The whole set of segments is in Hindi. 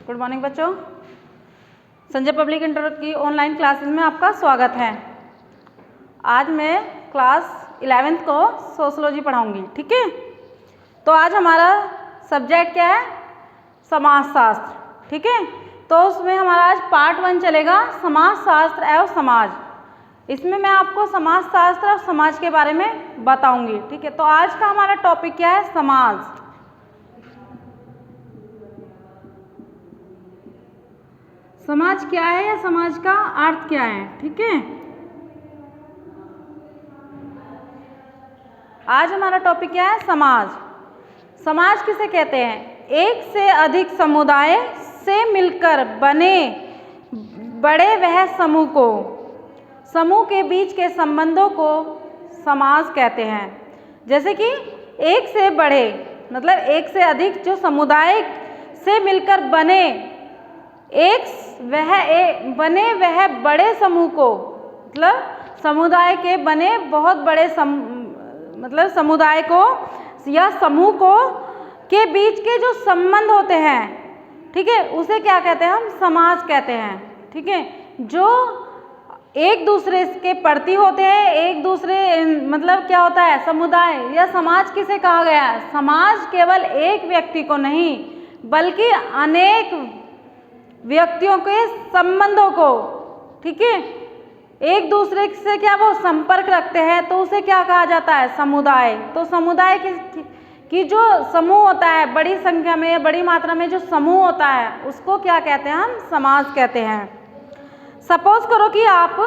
गुड मॉर्निंग बच्चों। संजय पब्लिक इंटर की ऑनलाइन क्लासेस में आपका स्वागत है। आज मैं क्लास 11th को सोशलॉजी पढ़ाऊंगी, ठीक है। तो आज हमारा सब्जेक्ट क्या है? समाजशास्त्र, ठीक है। तो उसमें हमारा आज पार्ट 1 चलेगा, समाजशास्त्र एवं समाज। इसमें मैं आपको समाजशास्त्र और समाज के बारे में बताऊंगी, ठीक है। तो आज का हमारा टॉपिक क्या है? समाज। समाज क्या है या समाज का अर्थ क्या है, ठीक है। आज हमारा टॉपिक क्या है? समाज। समाज किसे कहते हैं? एक से अधिक समुदाय से मिलकर बने बड़े वह समूह को, समूह के बीच के संबंधों को समाज कहते हैं। जैसे कि एक से बड़े मतलब एक से अधिक जो समुदाय से मिलकर बने बने वह बड़े समूह को, मतलब समुदाय के बने बहुत बड़े मतलब समुदाय को या समूह को के बीच के जो संबंध होते हैं, ठीक है, उसे क्या कहते हैं? हम समाज कहते हैं, ठीक है। जो एक दूसरे के प्रति होते हैं, एक दूसरे मतलब क्या होता है? समुदाय या समाज किसे कहा गया है? समाज केवल एक व्यक्ति को नहीं बल्कि अनेक व्यक्तियों के संबंधों को, ठीक है, एक दूसरे से क्या वो संपर्क रखते हैं, तो उसे क्या कहा जाता है? समुदाय। तो समुदाय की जो समूह होता है, बड़ी संख्या में या बड़ी मात्रा में जो समूह होता है, उसको क्या कहते हैं? हम समाज कहते हैं। सपोज करो कि आप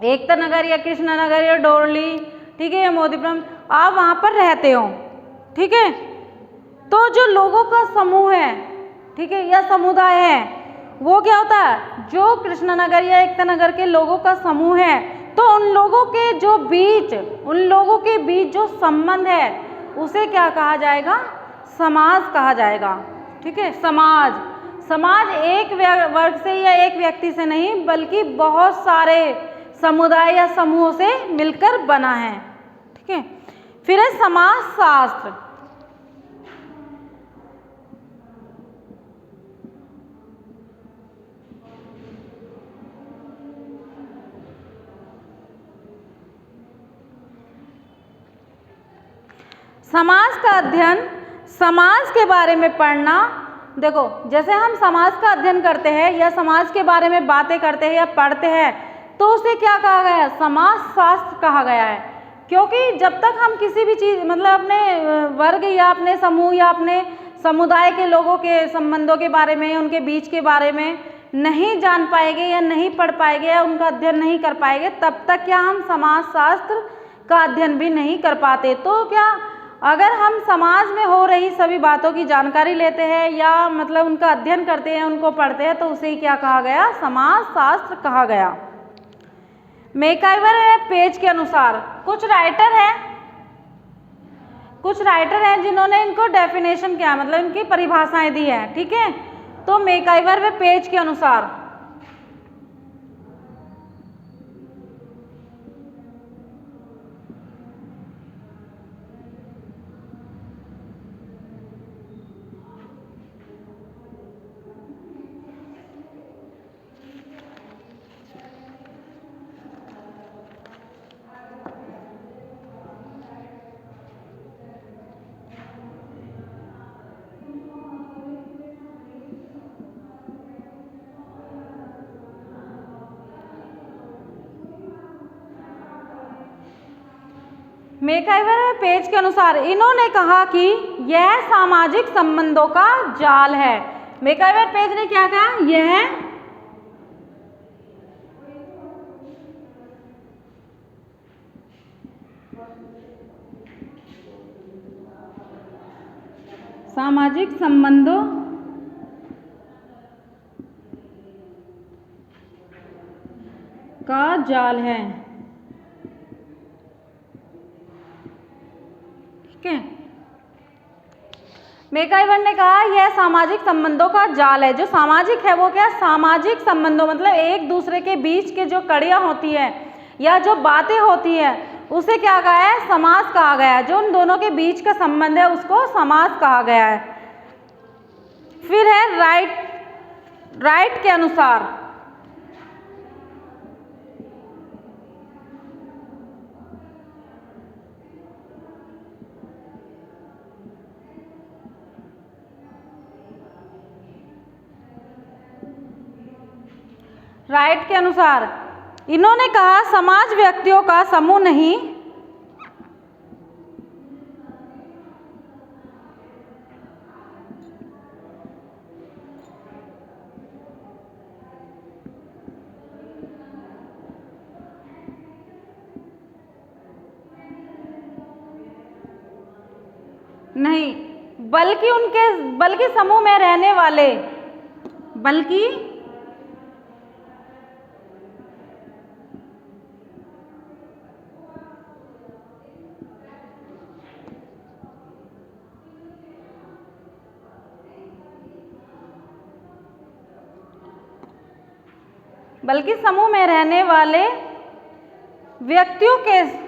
एकता नगर या कृष्णा नगर या डोरली, ठीक है, या मोदीपुरम, आप वहाँ पर रहते हो, ठीक है। तो जो लोगों का समूह है, ठीक है, या समुदाय है, वो क्या होता है? जो कृष्णा नगर या एकता नगर के लोगों का समूह है, तो उन लोगों के बीच जो संबंध है, उसे क्या कहा जाएगा? समाज कहा जाएगा, ठीक है। समाज एक वर्ग से या एक व्यक्ति से नहीं बल्कि बहुत सारे समुदाय या समूहों से मिलकर बना है, ठीक है। फिर है समाजशास्त्र। समाज का अध्ययन, समाज के बारे में पढ़ना। देखो, जैसे हम समाज का अध्ययन करते हैं या समाज के बारे में बातें करते हैं या पढ़ते हैं, तो उसे क्या कहा गया है? समाजशास्त्र कहा गया है। क्योंकि जब तक हम किसी भी चीज़ मतलब अपने वर्ग या अपने समूह या अपने समुदाय के लोगों के संबंधों के बारे में, उनके बीच के बारे में नहीं जान पाएंगे या नहीं पढ़ पाएंगे या उनका अध्ययन नहीं कर पाएंगे, तब तक क्या हम समाजशास्त्र का अध्ययन भी नहीं कर पाते। तो क्या अगर हम समाज में हो रही सभी बातों की जानकारी लेते हैं या मतलब उनका अध्ययन करते हैं, उनको पढ़ते हैं, तो उसे क्या कहा गया? समाजशास्त्र कहा गया। मैकाइवर पेज के अनुसार कुछ राइटर हैं जिन्होंने इनको डेफिनेशन किया, मतलब इनकी परिभाषाएं दी है, ठीक है। तो मैकाइवर पेज के अनुसार मैकाइवर पेज के अनुसार इन्होंने कहा कि यह सामाजिक संबंधों का जाल है। मैकाइवर पेज ने क्या कहा? यह सामाजिक संबंधों का जाल है, ठीक है। मैकाइवर ने कहा यह सामाजिक संबंधों का जाल है। जो सामाजिक है वो क्या? सामाजिक संबंधों मतलब एक दूसरे के बीच के जो कड़ियाँ होती है या जो बातें होती है, उसे क्या कहा है? समाज कहा गया है। जो उन दोनों के बीच का संबंध है उसको समाज कहा गया है। फिर है राइट के अनुसार। राइट के अनुसार इन्होंने कहा समाज व्यक्तियों का समूह नहीं, नहीं बल्कि समूह में रहने वाले, बल्कि समूह में रहने वाले व्यक्तियों के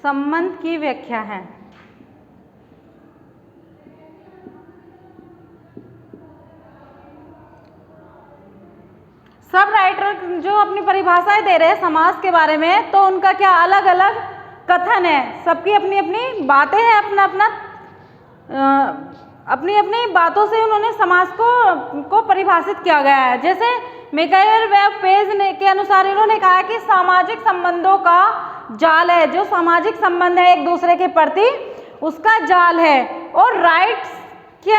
संबंध की व्याख्या है। सब राइटर जो अपनी परिभाषाएं दे रहे हैं समाज के बारे में, तो उनका क्या अलग अलग कथन है, सबकी अपनी अपनी बातें हैं, अपनी अपनी बातों से उन्होंने समाज को परिभाषित किया गया है। जैसे मिकाइल वेब पेज के अनुसार इन्होंने कहा कि सामाजिक संबंधों का जाल है, जो सामाजिक संबंध है एक दूसरे के प्रति उसका जाल है। और राइट के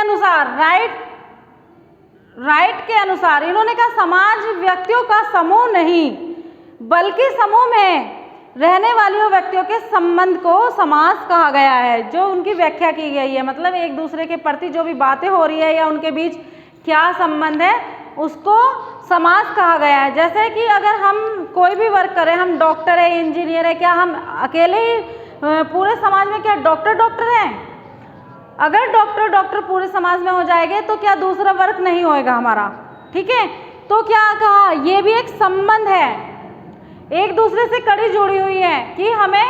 अनुसार इन्होंने कहा समाज व्यक्तियों का समूह नहीं, बल्कि समूह में रहने वाले व्यक्तियों के संबंध को समाज कहा गया है। जो उनकी व्याख्या की गई है, मतलब एक दूसरे के प्रति जो भी बातें हो रही है या उनके बीच क्या संबंध है, उसको समाज कहा गया है। जैसे कि अगर हम कोई भी वर्क करें, हम डॉक्टर है, इंजीनियर है, क्या हम अकेले ही पूरे समाज में क्या डॉक्टर हैं? अगर डॉक्टर पूरे समाज में हो जाएंगे तो क्या दूसरा वर्क नहीं होएगा हमारा, ठीक है। तो क्या कहा, ये भी एक संबंध है, एक दूसरे से कड़ी जुड़ी हुई है कि हमें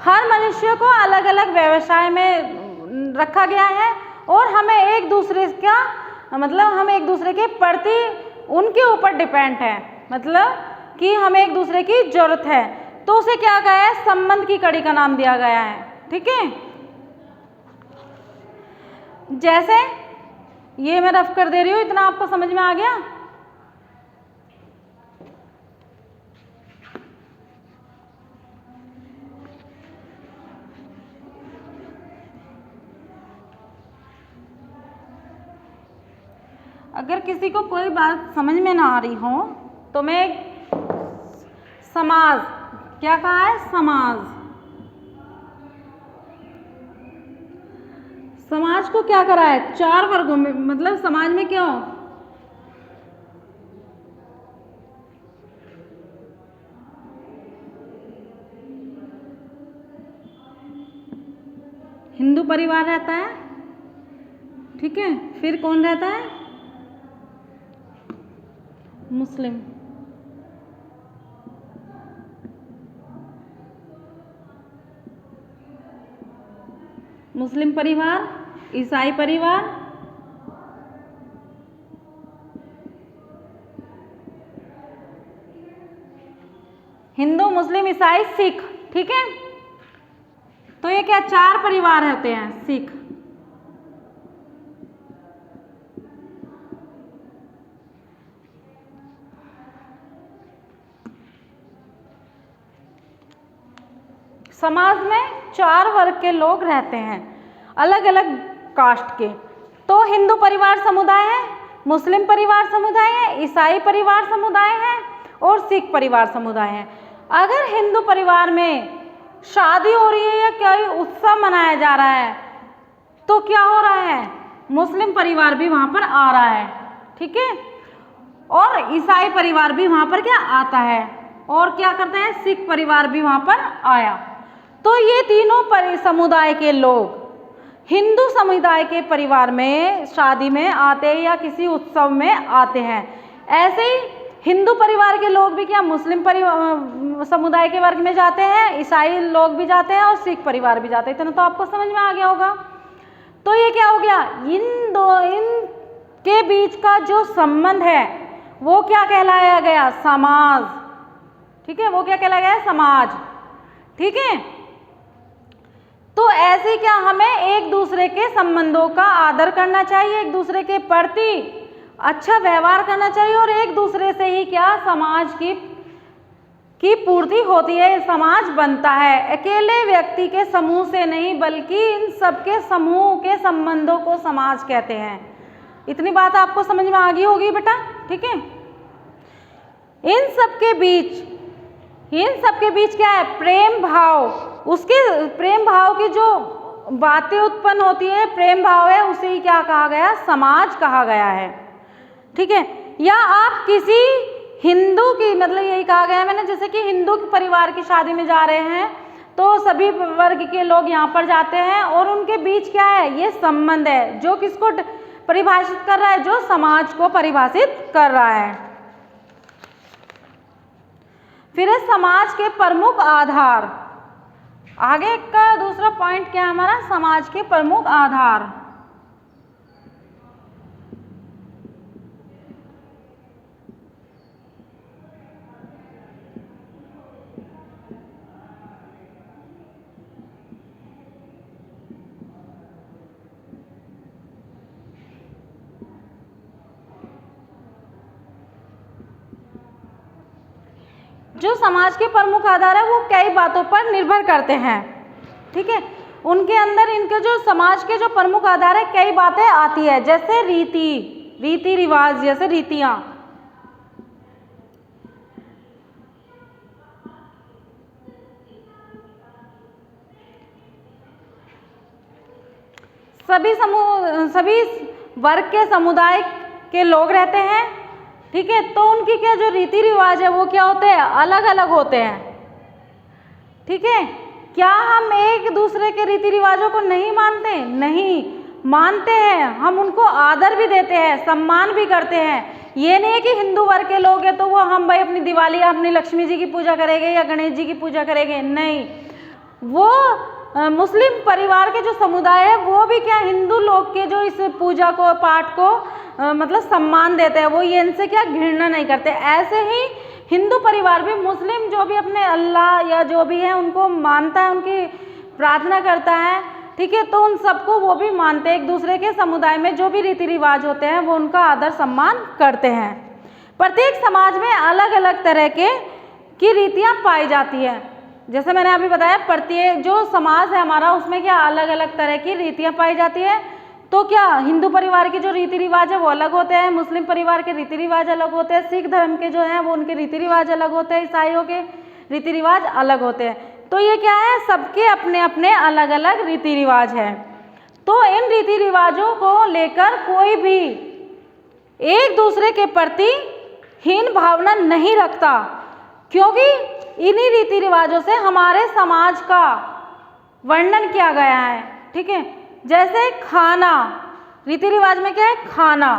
हर मनुष्य को अलग अलग व्यवसाय में रखा गया है और हमें एक दूसरे का मतलब हम एक दूसरे के प्रति उनके ऊपर डिपेंड है, मतलब कि हमें एक दूसरे की जरूरत है। तो उसे क्या कहा है, संबंध की कड़ी का नाम दिया गया है, ठीक है। जैसे ये मैं रफ कर दे रही हूँ, इतना आपको समझ में आ गया। अगर किसी को कोई बात समझ में ना आ रही हो तो मैं समाज, क्या कहा है, समाज को क्या करा है, 4 वर्गों में, मतलब समाज में क्या हो, हिंदू परिवार रहता है, ठीक है। फिर कौन रहता है, मुस्लिम परिवार, ईसाई परिवार, हिंदू, मुस्लिम, ईसाई, सिख, ठीक है। तो ये क्या 4 परिवार होते हैं, सिख। समाज में 4 वर्ग के लोग रहते हैं, अलग अलग कास्ट के। तो हिंदू परिवार समुदाय है, मुस्लिम परिवार समुदाय है, ईसाई परिवार समुदाय है और सिख परिवार समुदाय है। अगर हिंदू परिवार में शादी हो रही है या कोई उत्सव मनाया जा रहा है तो क्या हो रहा है, मुस्लिम परिवार भी वहाँ पर आ रहा है, ठीक है। और ईसाई परिवार भी वहाँ पर क्या आता है, और क्या करते हैं, सिख परिवार भी वहाँ पर आया। तो ये तीनों समुदाय के लोग हिंदू समुदाय के परिवार में शादी में आते हैं या किसी उत्सव में आते हैं। ऐसे ही हिंदू परिवार के लोग भी क्या मुस्लिम समुदाय के वर्ग में जाते हैं, ईसाई लोग भी जाते हैं और सिख परिवार भी जाते हैं। इतना तो आपको समझ में आ गया होगा। तो ये क्या हो गया, इनके बीच का जो संबंध है वो क्या कहलाया गया, समाज। ठीक है, वो क्या कहलाया गया, समाज। ठीक है, तो ऐसे क्या हमें एक दूसरे के संबंधों का आदर करना चाहिए, एक दूसरे के प्रति अच्छा व्यवहार करना चाहिए और एक दूसरे से ही क्या समाज की पूर्ति होती है, समाज बनता है। अकेले व्यक्ति के समूह से नहीं बल्कि इन सबके समूह के संबंधों को समाज कहते हैं। इतनी बात आपको समझ में आ गई होगी बेटा। ठीक है, इन सबके बीच क्या है, प्रेम भाव। उसके प्रेम भाव की जो बातें उत्पन्न होती है, प्रेम भाव है, उसे ही क्या कहा गया, समाज कहा गया है। ठीक है, या आप किसी हिंदू की, मतलब यही कहा गया है मैंने, जैसे कि हिंदू परिवार की शादी में जा रहे हैं तो सभी वर्ग के लोग यहाँ पर जाते हैं और उनके बीच क्या है, ये संबंध है जो किसको परिभाषित कर रहा है, जो समाज को परिभाषित कर रहा है। फिर है समाज के प्रमुख आधार। आगे का दूसरा पॉइंट क्या है हमारा, समाज के प्रमुख आधार। जो समाज के प्रमुख आधार है वो कई बातों पर निर्भर करते हैं। ठीक है, उनके अंदर इनके जो समाज के जो प्रमुख आधार है कई बातें आती है, जैसे रीति रिवाज, जैसे रीतियां। सभी वर्ग के समुदाय के लोग रहते हैं। ठीक है, तो उनकी क्या जो रीति रिवाज है वो क्या होते हैं, अलग अलग होते हैं। ठीक है, क्या हम एक दूसरे के रीति रिवाजों को नहीं मानते, नहीं मानते हैं, हम उनको आदर भी देते हैं, सम्मान भी करते हैं। ये नहीं है कि हिंदू वर्ग के लोग हैं तो वो हम भाई अपनी दिवाली अपनी लक्ष्मी जी की पूजा करेंगे या गणेश जी की पूजा करेंगे, नहीं। वो मुस्लिम परिवार के जो समुदाय है वो भी क्या हिंदू लोग के जो इस पूजा को पाठ को मतलब सम्मान देते हैं, वो ये इनसे क्या घृणा नहीं करते। ऐसे ही हिंदू परिवार भी मुस्लिम जो भी अपने अल्लाह या जो भी है उनको मानता है, उनकी प्रार्थना करता है। ठीक है, तो उन सबको वो भी मानते हैं, एक दूसरे के समुदाय में जो भी रीति रिवाज होते हैं वो उनका आदर सम्मान करते हैं। प्रत्येक समाज में अलग अलग तरह की रीतियाँ पाई जाती है। जैसे मैंने अभी बताया, प्रत्येक जो समाज है हमारा उसमें क्या अलग अलग तरह की रीतियाँ पाई जाती है। तो क्या हिंदू परिवार के जो रीति रिवाज है वो अलग होते हैं, मुस्लिम परिवार के रीति रिवाज अलग होते हैं, सिख धर्म के जो हैं वो उनके रीति रिवाज अलग होते हैं, ईसाइयों के रीति रिवाज अलग होते हैं। तो ये क्या है, सबके अपने अपने अलग अलग रीति रिवाज है। तो इन रीति रिवाजों को लेकर कोई भी एक दूसरे के प्रति हीन भावना नहीं रखता, क्योंकि इन्हीं रीति रिवाजों से हमारे समाज का वर्णन किया गया है। ठीक है, जैसे खाना, रीति रिवाज में क्या है, खाना।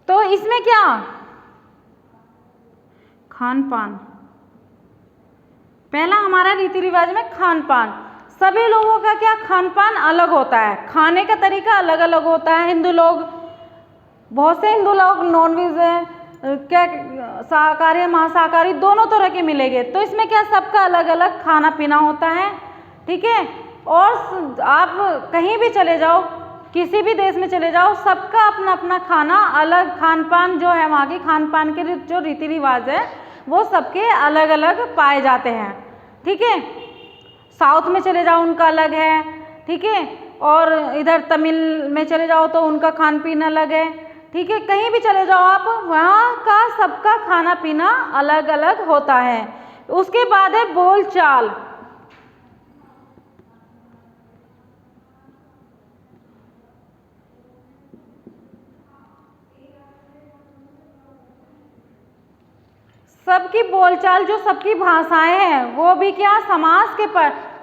तो इसमें क्या, खान पान। पहला हमारा रीति रिवाज में खान पान। सभी लोगों का क्या खान पान अलग होता है, खाने का तरीका अलग अलग होता है। हिंदू लोग, बहुत से हिंदू लोग नॉनवेज है, क्या शाकाहारी मांसाहारी दोनों तरह के मिलेंगे। तो इसमें क्या सबका अलग अलग खाना पीना होता है। ठीक है, और आप कहीं भी चले जाओ, किसी भी देश में चले जाओ, सबका अपना अपना खाना अलग, खान पान जो है वहाँ की खान पान के जो रीति रिवाज है वो सबके अलग अलग पाए जाते हैं। ठीक है, साउथ में चले जाओ उनका अलग है। ठीक है, और इधर तमिल में चले जाओ तो उनका खान पीना अलग है। ठीक है, कहीं भी चले जाओ आप, वहाँ का सबका खाना पीना अलग अलग होता है। उसके बाद है बोलचाल। सबकी बोलचाल, जो सबकी भाषाएं हैं वो भी क्या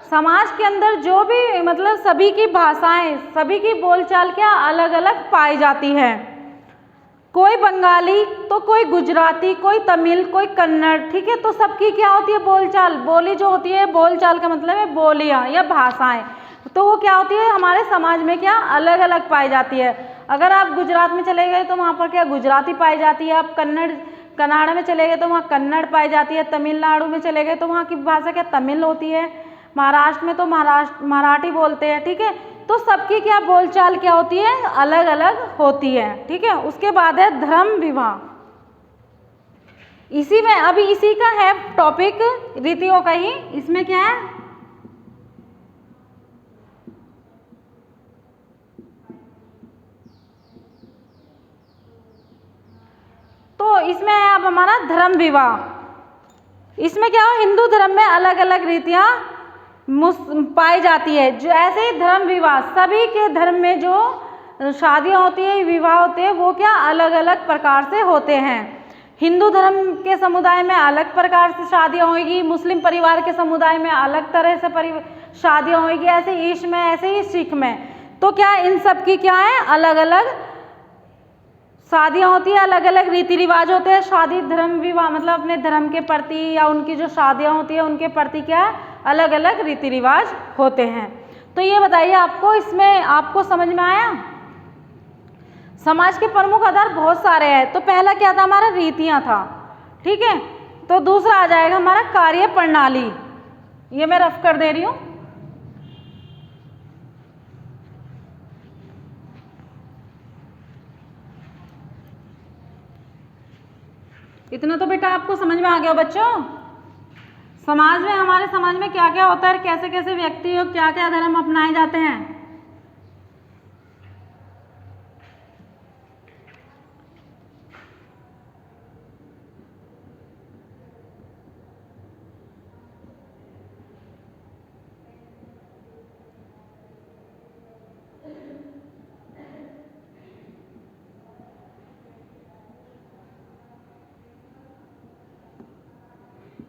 समाज के अंदर जो भी मतलब सभी की भाषाएं, सभी की बोलचाल क्या अलग अलग पाई जाती है। कोई बंगाली तो कोई गुजराती, कोई तमिल, कोई कन्नड़, ठीक है। तो सबकी क्या होती है बोलचाल, बोली जो होती है, बोलचाल का मतलब है बोलियां या भाषाएं, तो वो क्या होती है हमारे समाज में क्या अलग अलग पाई जाती है। अगर आप गुजरात में चले गए तो वहाँ पर क्या गुजराती पाई जाती है, आप कन्नाडा में चले गए तो वहाँ कन्नड़ पाई जाती है, तमिलनाडु में चले गए तो वहाँ की भाषा क्या तमिल होती है, महाराष्ट्र में तो मराठी बोलते हैं, ठीक है। तो सबकी क्या बोलचाल क्या होती है अलग अलग होती है, ठीक है। उसके बाद है धर्म विवाह, इसी में अभी इसी का है टॉपिक रीतियों का ही। इसमें क्या है, तो इसमें है अब हमारा धर्म विवाह। इसमें क्या हो, हिंदू धर्म में अलग अलग रीतियां पाई जाती है। जो ऐसे ही धर्म विवाह, सभी के धर्म में जो शादियां होती है, विवाह होते हैं, वो क्या अलग अलग प्रकार से होते हैं। हिंदू धर्म के समुदाय में अलग प्रकार से शादियां होगी, मुस्लिम परिवार के समुदाय में अलग तरह से शादियां होगी, ऐसे ईश में, ऐसे ही सिख में। तो क्या इन सब की क्या है अलग अलग शादियां होती है, अलग अलग रीति रिवाज होते हैं। शादी धर्म विवाह मतलब अपने धर्म के प्रति या उनकी जो शादियां होती है उनके प्रति क्या अलग अलग रीति रिवाज होते हैं। तो ये बताइए आपको, इसमें आपको समझ में आया। समाज के प्रमुख आधार बहुत सारे हैं। तो पहला क्या था हमारा रीतियां था, ठीक है। तो दूसरा आ जाएगा हमारा कार्य प्रणाली, ये मैं रफ कर दे रही हूं। इतना तो बेटा आपको समझ में आ गया बच्चों। समाज में, हमारे समाज में क्या क्या होता है, कैसे कैसे व्यक्ति और क्या क्या धर्म अपनाए जाते हैं।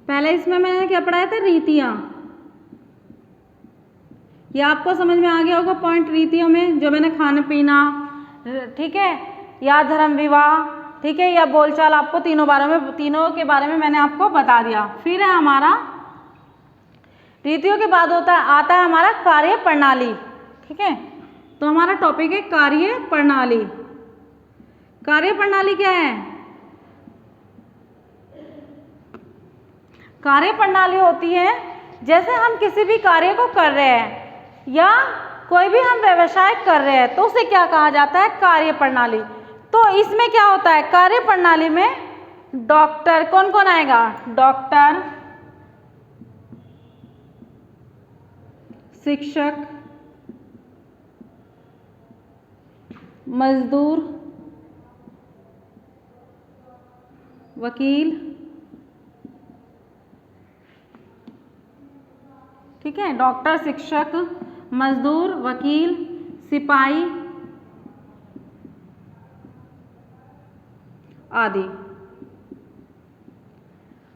पहले इसमें मैंने क्या पढ़ाया था, रीतियां। ये आपको समझ में आ गया होगा पॉइंट रीतियों में, जो मैंने खाना पीना, ठीक है, या धर्म विवाह, ठीक है, या बोलचाल, आपको तीनों के बारे में मैंने आपको बता दिया। फिर है हमारा रीतियों के बाद आता है हमारा कार्य प्रणाली, ठीक है। तो हमारा टॉपिक है कार्य प्रणाली। कार्य प्रणाली क्या है, कार्य प्रणाली होती है जैसे हम किसी भी कार्य को कर रहे हैं या कोई भी हम व्यवसाय कर रहे हैं तो उसे क्या कहा जाता है, कार्य प्रणाली। तो इसमें क्या होता है, कार्य प्रणाली में डॉक्टर, कौन कौन आएगा, डॉक्टर, शिक्षक, मजदूर, वकील, ठीक है, डॉक्टर, शिक्षक, मजदूर, वकील, सिपाही आदि।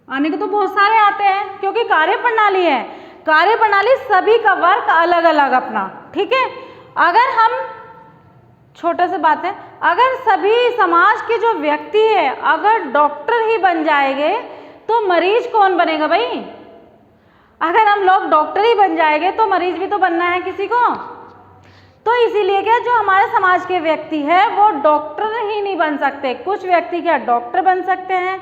आने को तो बहुत सारे आते हैं क्योंकि कार्य प्रणाली है। कार्य प्रणाली सभी का वर्क अलग अलग अपना, ठीक है। अगर हम छोटे से बात है, अगर सभी समाज के जो व्यक्ति है अगर डॉक्टर ही बन जाएंगे तो मरीज कौन बनेगा भाई। अगर हम लोग डॉक्टर ही बन जाएंगे तो मरीज भी तो बनना है किसी को। तो इसीलिए क्या जो हमारे समाज के व्यक्ति है वो डॉक्टर ही नहीं बन सकते। कुछ व्यक्ति क्या डॉक्टर बन सकते हैं,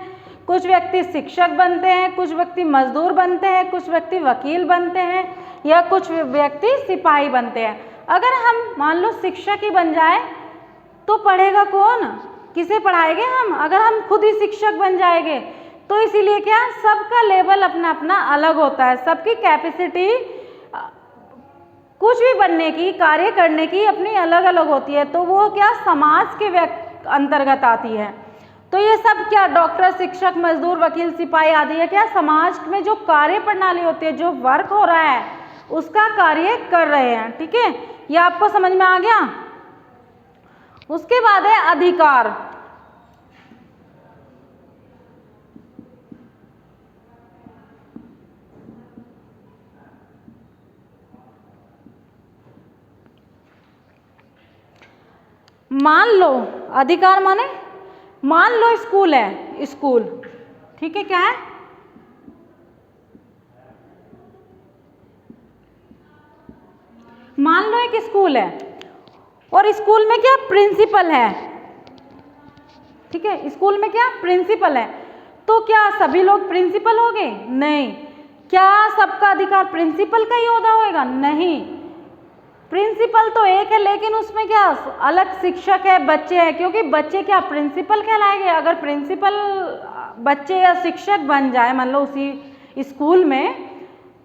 कुछ व्यक्ति शिक्षक बनते हैं, कुछ व्यक्ति मजदूर बनते हैं, कुछ व्यक्ति वकील बनते हैं या कुछ व्यक्ति सिपाही बनते हैं। अगर हम मान लो शिक्षक ही बन जाए तो पढ़ेगा कौन, किसे पढ़ाएंगे हम, अगर हम खुद ही शिक्षक बन जाएंगे। तो इसीलिए क्या सबका लेवल अपना अपना अलग होता है, सबकी कैपेसिटी कुछ भी बनने की, कार्य करने की अपनी अलग अलग होती है। तो वो क्या समाज के अंतर्गत आती है। तो ये सब क्या डॉक्टर, शिक्षक, मजदूर, वकील, सिपाही आदि है क्या समाज में जो कार्य प्रणाली होती है, जो वर्क हो रहा है उसका कार्य कर रहे हैं, ठीक है। ये आपको समझ में आ गया। उसके बाद है अधिकार। मान लो, अधिकार माने मान लो स्कूल है, स्कूल, ठीक है, क्या है, मान लो एक स्कूल है और स्कूल में क्या प्रिंसिपल है, ठीक है, स्कूल में क्या प्रिंसिपल है, तो क्या सभी लोग प्रिंसिपल हो गए? नहीं। क्या सबका अधिकार प्रिंसिपल का ही होता होगा? नहीं। प्रिंसिपल तो एक है, लेकिन उसमें क्या अलग शिक्षक है, बच्चे हैं, क्योंकि बच्चे क्या प्रिंसिपल कहलाएंगे। अगर प्रिंसिपल बच्चे या शिक्षक बन जाए मान लो उसी स्कूल में,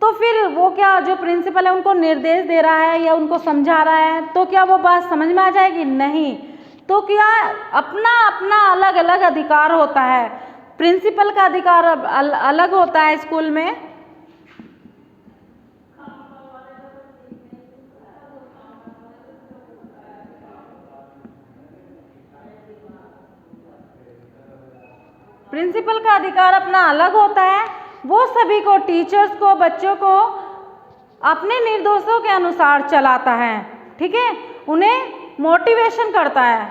तो फिर वो क्या जो प्रिंसिपल है उनको निर्देश दे रहा है या उनको समझा रहा है, तो क्या वो बात समझ में आ जाएगी? नहीं। तो क्या अपना अपना अलग अलग अधिकार होता है। प्रिंसिपल का अधिकार अलग होता है स्कूल में, प्रिंसिपल का अधिकार अपना अलग होता है। वो सभी को, टीचर्स को, बच्चों को अपने निर्देशों के अनुसार चलाता है, ठीक है, उन्हें मोटिवेशन करता है,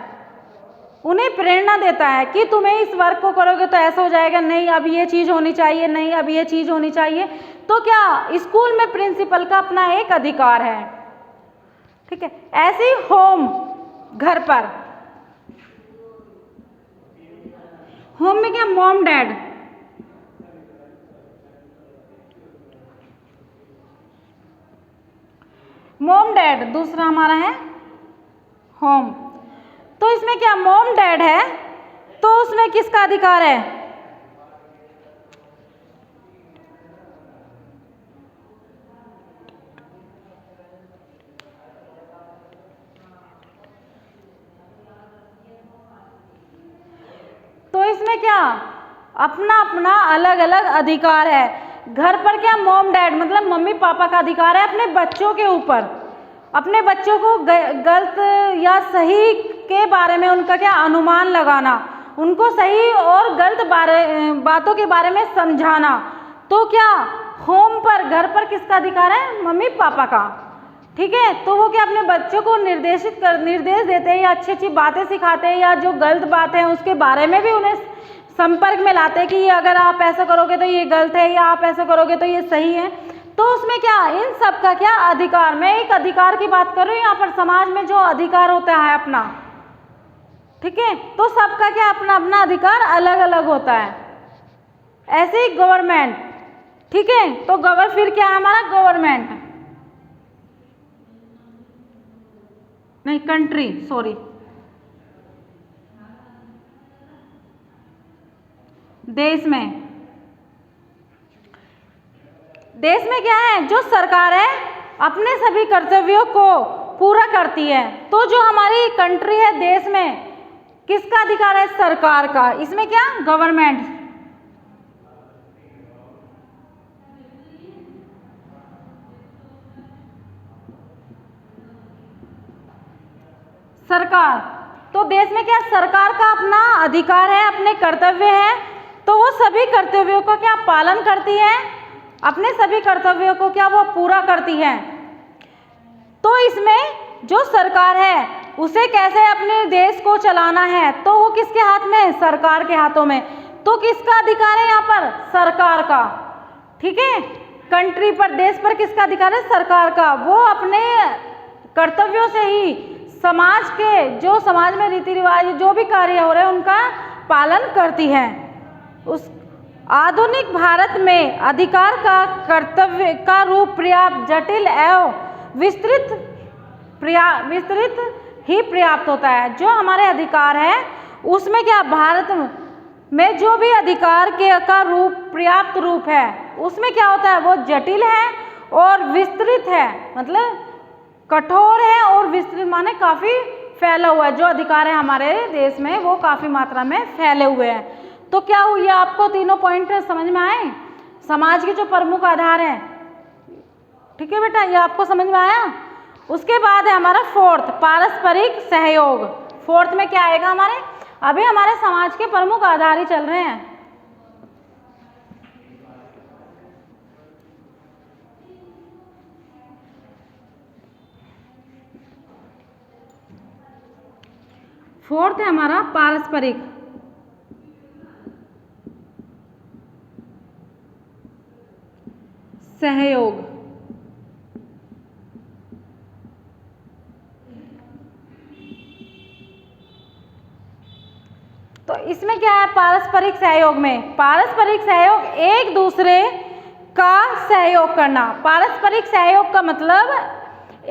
उन्हें प्रेरणा देता है कि तुम्हें इस वर्क को करोगे तो ऐसा हो जाएगा, नहीं अब ये चीज़ होनी चाहिए, नहीं अब ये चीज़ होनी चाहिए। तो क्या स्कूल में प्रिंसिपल का अपना एक अधिकार है, ठीक है। ऐसे ही होम, घर पर, होम में क्या मॉम डैड, मॉम डैड दूसरा हमारा है होम। तो इसमें क्या मॉम डैड है, तो उसमें किसका अधिकार है? तो इसमें क्या अपना अपना अलग अलग अधिकार है। घर पर क्या मॉम डैड मतलब मम्मी पापा का अधिकार है अपने बच्चों के ऊपर, अपने बच्चों को गलत या सही के बारे में उनका क्या अनुमान लगाना, उनको सही और गलत बातों के बारे में समझाना। तो क्या होम पर, घर पर किसका अधिकार है? मम्मी पापा का, ठीक है। तो वो क्या अपने बच्चों को निर्देश देते हैं या अच्छी अच्छी बातें सिखाते हैं, या जो गलत बातें हैं उसके बारे में भी उन्हें संपर्क में लाते हैं कि ये अगर आप ऐसा करोगे तो ये गलत है, या आप ऐसा करोगे तो ये सही है। तो उसमें क्या इन सब का क्या अधिकार, मैं एक अधिकार की बात कर रही हूँ यहाँ पर, समाज में जो अधिकार होता है अपना, ठीक है, तो सबका क्या अपना अपना अधिकार अलग अलग होता है। ऐसे ही गवर्नमेंट, ठीक है, तो फिर क्या है हमारा गवर्नमेंट, नहीं कंट्री, सॉरी, देश में क्या है, जो सरकार है अपने सभी कर्तव्यों को पूरा करती है। तो जो हमारी कंट्री है, देश में किसका अधिकार है? सरकार का। इसमें क्या गवर्नमेंट, सरकार। तो देश में क्या सरकार का अपना अधिकार है, अपने कर्तव्य है, तो वो सभी कर्तव्यों का क्या पालन करती है, अपने सभी कर्तव्यों को क्या वो पूरा करती है। तो इसमें जो सरकार है उसे कैसे अपने देश को चलाना है, तो वो किसके हाथ में है? सरकार के हाथों में। तो किसका अधिकार है यहाँ पर? सरकार का, ठीक है। कंट्री पर, देश पर किसका अधिकार है? सरकार का। वो अपने कर्तव्यों से ही समाज के, जो समाज में रीति रिवाज जो भी कार्य हो रहे हैं उनका पालन करती है। उस आधुनिक भारत में अधिकार का कर्तव्य का रूप पर्याप्त, जटिल एवं विस्तृत ही पर्याप्त होता है। जो हमारे अधिकार है उसमें क्या भारत में जो भी अधिकार का रूप, पर्याप्त रूप है, उसमें क्या होता है? वो जटिल है और विस्तृत है, मतलब कठोर है और विस्तृत माने काफी फैला हुआ है। जो अधिकार है हमारे देश में वो काफी मात्रा में फैले हुए हैं। तो क्या हुई, आपको तीनों पॉइंट समझ में आए? समाज के जो प्रमुख आधार हैं, ठीक है बेटा, ये आपको समझ में आया। उसके बाद है हमारा फोर्थ, पारस्परिक सहयोग। फोर्थ में क्या आएगा हमारे? अभी हमारे समाज के प्रमुख आधार ही चल रहे हैं। फोर्थ है हमारा पारस्परिक सहयोग। तो इसमें क्या है पारस्परिक सहयोग में? पारस्परिक सहयोग एक दूसरे का सहयोग करना। पारस्परिक सहयोग का मतलब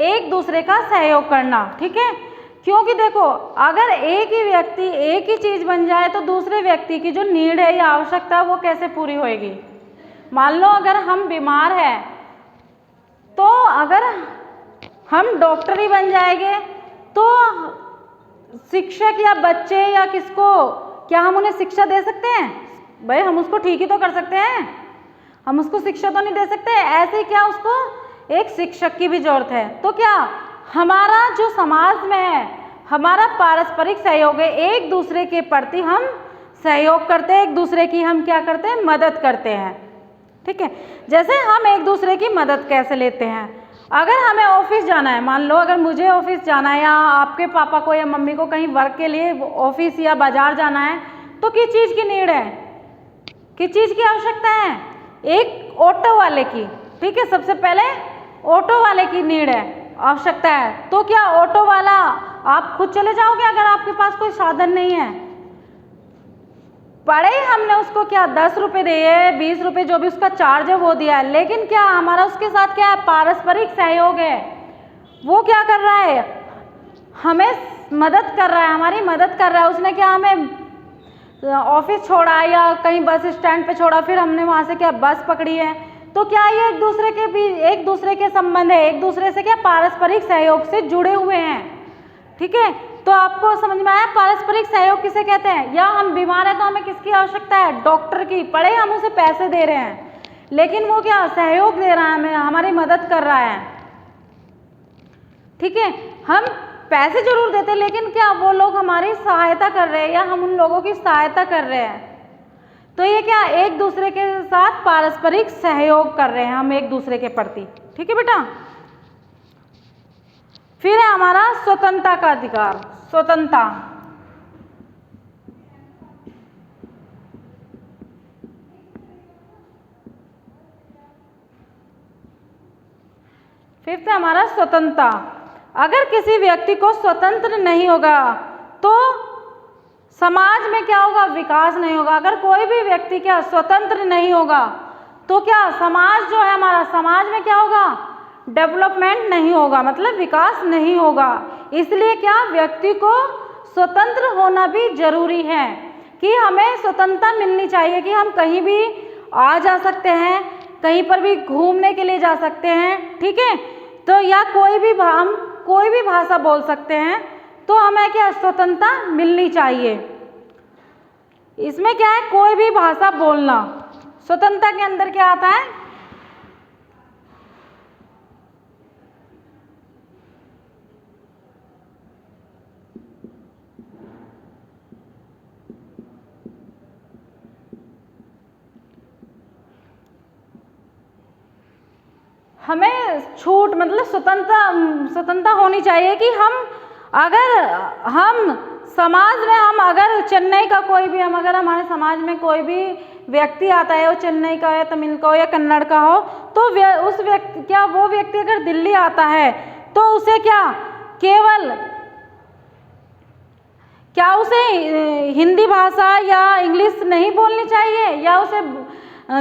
एक दूसरे का सहयोग करना, ठीक है। क्योंकि देखो अगर एक ही व्यक्ति एक ही चीज बन जाए तो दूसरे व्यक्ति की जो नीड है या आवश्यकता है वो कैसे पूरी होएगी? मान लो अगर हम बीमार हैं तो अगर हम डॉक्टर ही बन जाएंगे तो शिक्षक या बच्चे या किसको, क्या हम उन्हें शिक्षा दे सकते हैं? भाई हम उसको ठीक ही तो कर सकते हैं, हम उसको शिक्षा तो नहीं दे सकते। ऐसे ही क्या उसको एक शिक्षक की भी जरूरत है। तो क्या हमारा जो समाज में है हमारा पारस्परिक सहयोग है, एक दूसरे के प्रति हम सहयोग करते हैं, एक दूसरे की हम क्या करते हैं मदद करते हैं, ठीक है। जैसे हम एक दूसरे की मदद कैसे लेते हैं, अगर हमें ऑफिस जाना है, मान लो अगर मुझे ऑफिस जाना है या आपके पापा को या मम्मी को कहीं वर्क के लिए ऑफिस या बाजार जाना है तो किस चीज़ की नीड है, किस चीज़ की आवश्यकता है? एक ऑटो वाले की, ठीक है। सबसे पहले ऑटो वाले की नीड है, आवश्यकता है। तो क्या ऑटो वाला आप खुद चले जाओगे अगर आपके पास कोई साधन नहीं है? पड़े हमने उसको क्या 10 रुपये दिए, 20 रुपये जो भी उसका चार्ज है वो दिया है, लेकिन क्या हमारा उसके साथ क्या है पारस्परिक सहयोग है। वो क्या कर रहा है, हमें मदद कर रहा है, हमारी मदद कर रहा है। उसने क्या हमें ऑफिस छोड़ा या कहीं बस स्टैंड पे छोड़ा, फिर हमने वहाँ से क्या बस पकड़ी है। तो क्या ये एक दूसरे के भी एक दूसरे के संबंध है, एक दूसरे से क्या पारस्परिक सहयोग से जुड़े हुए हैं, ठीक है। तो आपको समझ में आया पारस्परिक सहयोग किसे कहते हैं? या हम बीमार हैं तो हमें किसकी आवश्यकता है? डॉक्टर की। पड़े हम उसे पैसे दे रहे हैं लेकिन वो क्या सहयोग दे रहा है, हमें हमारी मदद कर रहा है, ठीक है। हम पैसे जरूर देते लेकिन क्या वो लोग हमारी सहायता कर रहे हैं या हम उन लोगों की सहायता कर रहे हैं। तो ये क्या एक दूसरे के साथ पारस्परिक सहयोग कर रहे हैं हम एक दूसरे के प्रति, ठीक है बेटा। फिर है हमारा स्वतंत्रता का अधिकार, स्वतंत्रता। फिफ्थ है हमारा स्वतंत्रता। अगर किसी व्यक्ति को स्वतंत्र नहीं होगा तो समाज में क्या होगा? विकास नहीं होगा। अगर कोई भी व्यक्ति क्या स्वतंत्र नहीं होगा तो क्या समाज जो है हमारा, समाज में क्या होगा? डेवलपमेंट नहीं होगा, मतलब विकास नहीं होगा। इसलिए क्या व्यक्ति को स्वतंत्र होना भी जरूरी है कि हमें स्वतंत्रता मिलनी चाहिए कि हम कहीं भी आ जा सकते हैं, कहीं पर भी घूमने के लिए जा सकते हैं, ठीक है। तो या हम कोई भी भाषा बोल सकते हैं, तो हमें क्या स्वतंत्रता मिलनी चाहिए। इसमें क्या है कोई भी भाषा बोलना, स्वतंत्रता के अंदर क्या आता है? हमें छूट, मतलब स्वतंत्रता होनी चाहिए कि हम समाज में हम अगर चेन्नई का कोई भी अगर हमारे समाज में कोई भी व्यक्ति आता है, वो चेन्नई का है, तमिल का हो या कन्नड़ का हो, तो वो व्यक्ति अगर दिल्ली आता है तो उसे क्या उसे हिंदी भाषा या इंग्लिश नहीं बोलनी चाहिए या उसे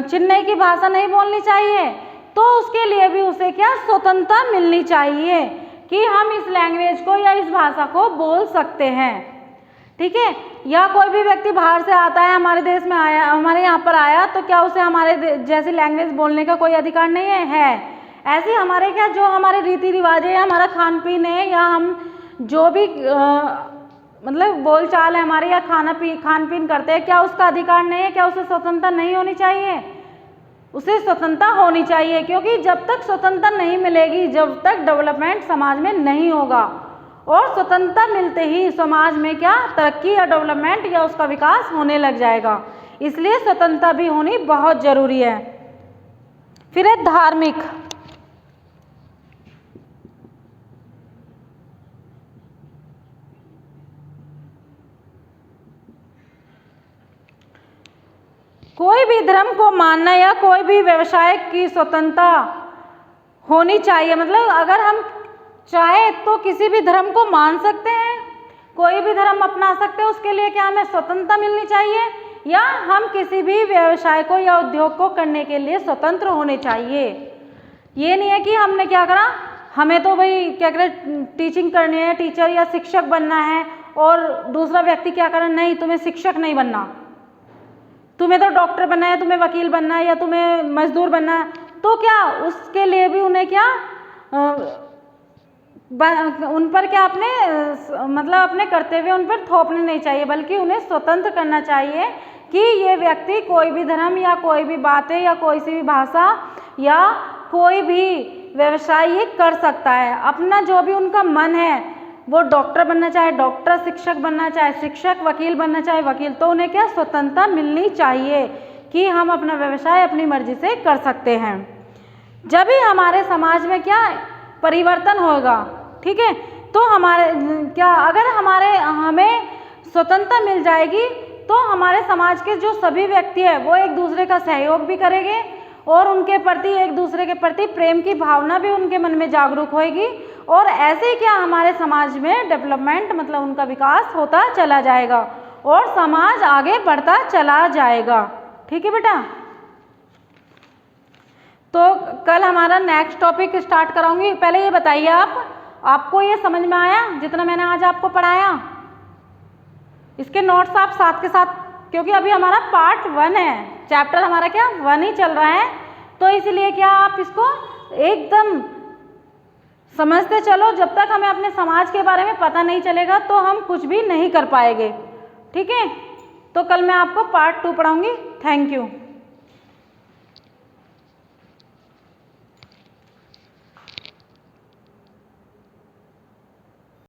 चेन्नई की भाषा नहीं बोलनी चाहिए? तो उसके लिए भी उसे क्या स्वतंत्रता मिलनी चाहिए कि हम इस लैंग्वेज को या इस भाषा को बोल सकते हैं, ठीक है। या कोई भी व्यक्ति बाहर से आता है, हमारे देश में आया, हमारे यहाँ पर आया, तो क्या उसे हमारे जैसी लैंग्वेज बोलने का कोई अधिकार नहीं है? ऐसे हमारे क्या जो हमारे रीति रिवाज है, हमारा खान पीन है, या हम जो भी मतलब बोलचाल है हमारे, या खान पीन करते हैं, क्या उसका अधिकार नहीं है? क्या उसे स्वतंत्रता नहीं होनी चाहिए? उसे स्वतंत्रता होनी चाहिए, क्योंकि जब तक स्वतंत्रता नहीं मिलेगी, जब तक डेवलपमेंट समाज में नहीं होगा। और स्वतंत्रता मिलते ही समाज में क्या तरक्की या डेवलपमेंट या उसका विकास होने लग जाएगा। इसलिए स्वतंत्रता भी होनी बहुत जरूरी है। फिर है धार्मिक। कोई भी धर्म को मानना या कोई भी व्यवसाय की स्वतंत्रता होनी चाहिए। मतलब अगर हम चाहे तो किसी भी धर्म को मान सकते हैं, कोई भी धर्म अपना सकते हैं, उसके लिए क्या हमें स्वतंत्रता मिलनी चाहिए, या हम किसी भी व्यवसाय को या उद्योग को करने के लिए स्वतंत्र होने चाहिए। ये नहीं है कि हमने क्या करा, हमें तो भाई क्या करें टीचिंग करनी है, टीचर या शिक्षक बनना है, और दूसरा व्यक्ति क्या करे, नहीं तुम्हें शिक्षक नहीं बनना, तुम्हें तो डॉक्टर बनना है, तुम्हें वकील बनना है, या तुम्हें मजदूर बनना है, तो क्या उसके लिए भी उन्हें क्या उन पर क्या अपने मतलब अपने कर्तव्य उन पर थोपने नहीं चाहिए, बल्कि उन्हें स्वतंत्र करना चाहिए कि ये व्यक्ति कोई भी धर्म या कोई भी बातें या कोई सी भी भाषा या कोई भी व्यवसाय ये कर सकता है। अपना जो भी उनका मन है, वो डॉक्टर बनना चाहे डॉक्टर, शिक्षक बनना चाहे शिक्षक, वकील बनना चाहे वकील, तो उन्हें क्या स्वतंत्रता मिलनी चाहिए कि हम अपना व्यवसाय अपनी मर्जी से कर सकते हैं। जब भी हमारे समाज में क्या परिवर्तन होगा, ठीक है, तो हमारे क्या अगर हमें स्वतंत्रता मिल जाएगी तो हमारे समाज के जो सभी व्यक्ति हैं वो एक दूसरे का सहयोग भी करेंगे, और उनके प्रति एक दूसरे के प्रति प्रेम की भावना भी उनके मन में जागरूक होएगी, और ऐसे ही क्या हमारे समाज में डेवलपमेंट मतलब उनका विकास होता चला जाएगा और समाज आगे बढ़ता चला जाएगा। ठीक है बेटा, तो कल हमारा नेक्स्ट टॉपिक स्टार्ट कराऊंगी। पहले ये बताइए आपको ये समझ में आया जितना मैंने आज आपको पढ़ाया? इसके नोट्स आप साथ के साथ, क्योंकि अभी हमारा पार्ट 1 है, चैप्टर हमारा क्या 1 ही चल रहा है, तो इसलिए क्या आप इसको एकदम समझते चलो। जब तक हमें अपने समाज के बारे में पता नहीं चलेगा तो हम कुछ भी नहीं कर पाएंगे। ठीक है, तो कल मैं आपको पार्ट 2 पढ़ाऊंगी। Thank you.